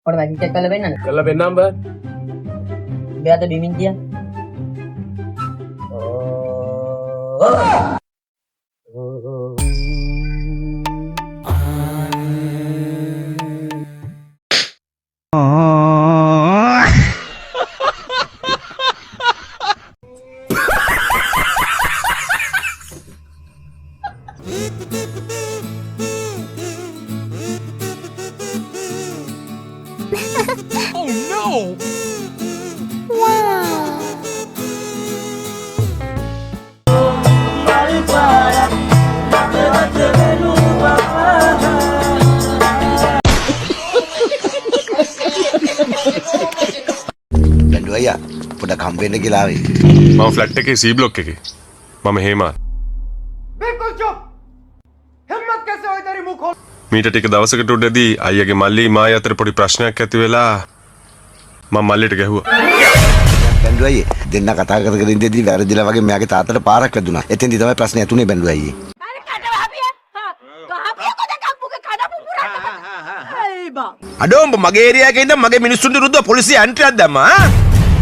Pada lagi cek kalau benar. Kalau benam ber. Biar ada bimbing dia. Oh no! බැලුවා අයියා පොඩක් හම්බෙන්න කියලා ආවේ. මම ෆ්ලැට් එකේ C බ්ලොක් එකේ. මම හේමා. बिल्कुल चुप. हिम्मत कैसे हुई तेरी मुंह खोल. මීට ටික දවසකට උඩදී අයියාගේ මල්ලි මායි අතර පොඩි ප්‍රශ්නයක් ඇති වෙලා මම මල්ලිට ගැහුවා. බැලුවා අයියේ දෙන්න කතා කරගෙන ඉඳිද්දි වැරදිලා වගේ මෙයාගේ තාත්තට පාරක් වැදුනා. එතෙන්දි තමයි ප්‍රශ්නේ ඇතුනේ බැලුවා අයියේ. අඩෝ උඹ මගේ ඒරියා එකේ ඉඳන් මගේ මිනිස්සුන්ට විරුද්ධව පොලිසිය ඇන්ට්‍රියක් දැම්මා ආ?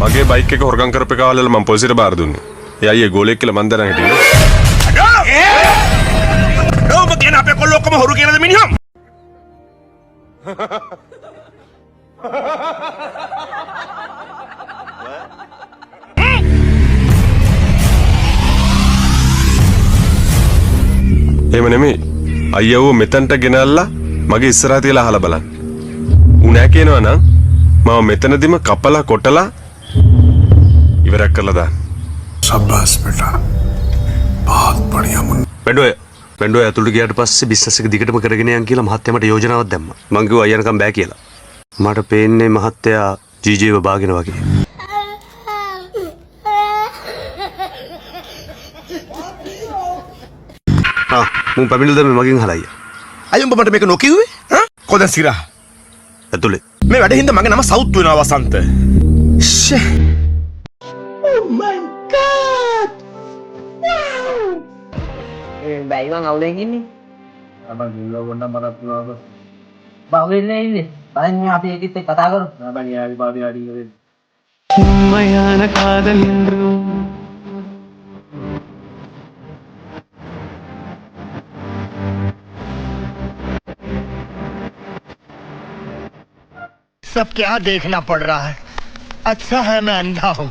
මගේ බයික් එක හොරගම් කරපේකාවලල මම පොලිසියට බාර දුන්නේ. ඒ අයියේ ගෝලෙක් කියලා මන් දැනන් හිටියේ. අඩෝ උඹ කියන අපේ කොල්ලෝ ඔක්කොම හොරු කියලාද මිනිහම්? එහෙම නෙමෙයි. අයියව මෙතනට ගෙනල්ලා මගේ ඉස්සරහා තියලා අහලා බලන්න. ඌ නෑ කියනවා නම් මම මෙතනදිම කපලා කොටලා ඉවරක් කරලා දාන්න. शाबाश बेटा बहुत बढ़िया मुन्ना බැන්ඩුව ඇතුළට ගියාට පස්සේ බිස්නස් එක දිගටම කරගෙන යන්න කියලා මහත්තයා මට යෝජනාවක් දැම්මා. මං කිව්වා අයියනකම් බෑ කියලා. මට පේන්නේ මහත්තයා ජීජීව බාගෙන වගේ. මුන් පැමිණිල්ද මේ මගෙන් අහලා අයියා. අයියෝ උඹ මට මේක නොකියුවේ? හා? කොහෙන්ද සිරා? ඇතුළේ. මේ වැඩ හින්දා මගේ නම සවුත් වෙනවා වසන්ත. ෂේ. Baik bang, awalnya gini. Abang gila wonna marat tuh. Bawelnya ini. Paling api kita kata karo. Abang ya babi adi kare. உண்மையான காதல் என்றும் सब क्या देखना पड़ रहा है। अच्छा है मैं अंधा हूँ।